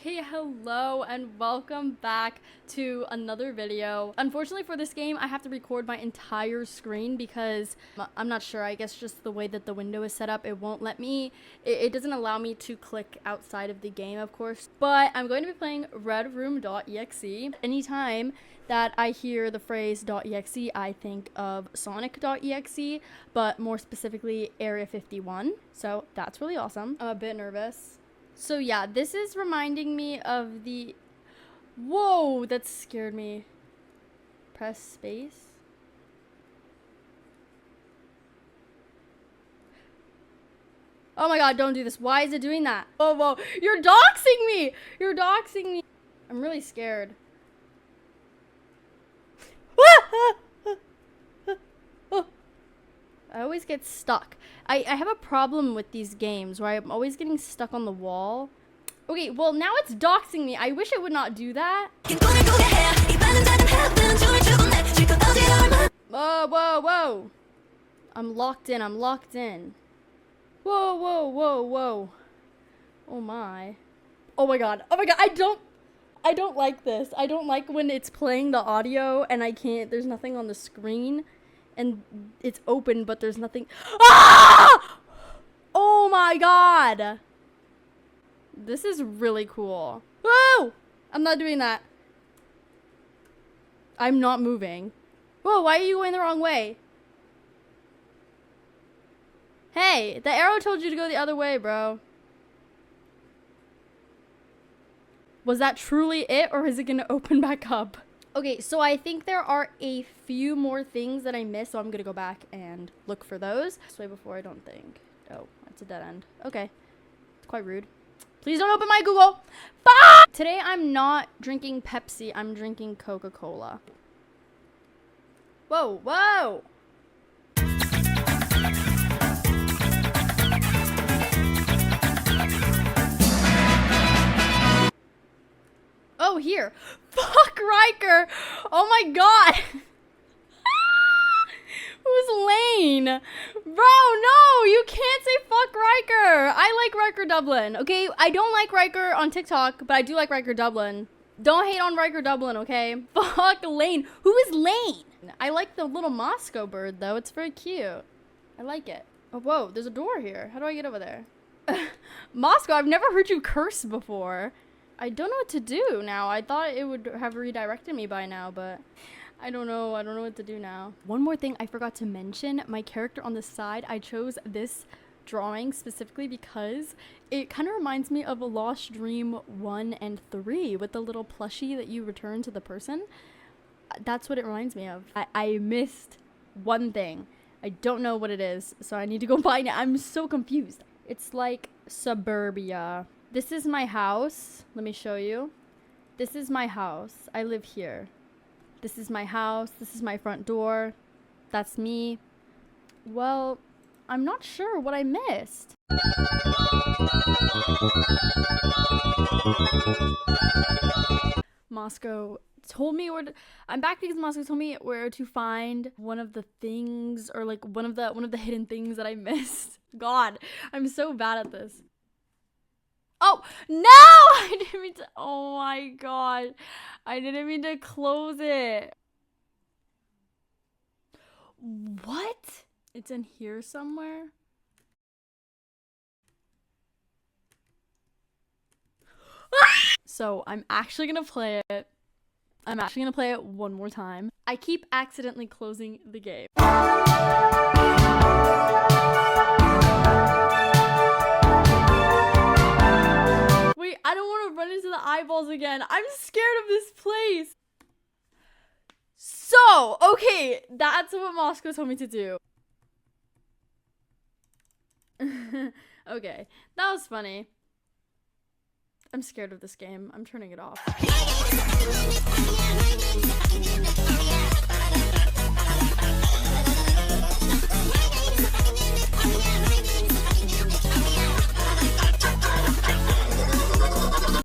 Okay, hello and welcome back to another video. Unfortunately for this game, I have to record my entire screen because I'm not sure, I guess just the way that the window is set up, it won't let me, it doesn't allow me to click outside of the game, of course. But I'm going to be playing Redroom.exe. Anytime that I hear the phrase .exe, I think of Sonic.exe, but more specifically Area 51. So that's really awesome. I'm a bit nervous. So yeah, this is reminding me of the... Whoa, that scared me. Press space. Oh my god, don't do this. Why is it doing that? Whoa, whoa. You're doxing me! You're doxing me. I'm really scared. I always get stuck. I have a problem with these games where I'm always getting stuck on the wall. Okay, well now it's doxing me. I wish it would not do that. Whoa, whoa, whoa. I'm locked in, I'm locked in. Whoa, whoa, whoa, whoa. Oh my. Oh my god, I don't like this. I don't like when it's playing the audio and there's nothing on the screen. And it's open, but there's nothing. Ah! Oh my god. This is really cool. Whoa! I'm not doing that. I'm not moving. Whoa, why are you going the wrong way? Hey, the arrow told you to go the other way, bro. Was that truly it, or is it gonna open back up? Okay, so I think there are a few more things that I missed, so I'm gonna go back and look for those. This way before I don't think. Oh, that's a dead end. Okay. It's quite rude. Please don't open my Google. Fuck! Today I'm not drinking Pepsi, I'm drinking Coca-Cola. Whoa, whoa! Oh, here. Fuck Riker! Oh my god! Who's Lane? Bro, no! You can't say fuck Riker! I like Riker Dublin, okay? I don't like Riker on TikTok, but I do like Riker Dublin. Don't hate on Riker Dublin, okay? Fuck Lane. Who is Lane? I like the little Moscow bird, though. It's very cute. I like it. Oh, whoa. There's a door here. How do I get over there? Moscow, I've never heard you curse before. I don't know what to do now. I thought it would have redirected me by now, but I don't know. I don't know what to do now. One more thing I forgot to mention. My character on the side, I chose this drawing specifically because it kind of reminds me of a Lost Dream 1 and 3 with the little plushie that you return to the person. That's what it reminds me of. I missed one thing. I don't know what it is, so I need to go find it. I'm so confused. It's like suburbia. This is my house. Let me show you. This is my house. I live here. This is my house. This is my front door. That's me. Well, I'm not sure what I missed. Moscow told me where to, I'm back because Moscow told me where to find one of the things, or like one of the hidden things that I missed. God, I'm so bad at this. Oh, no! I didn't mean to, oh my god. I didn't mean to close it. What? It's in here somewhere? So, I'm actually gonna play it. I'm actually gonna play it one more time. I keep accidentally closing the game. I don't want to run into the eyeballs again. I'm scared of this place. So, okay, that's what Moscow told me to do. Okay, that was funny. I'm scared of this game. I'm turning it off.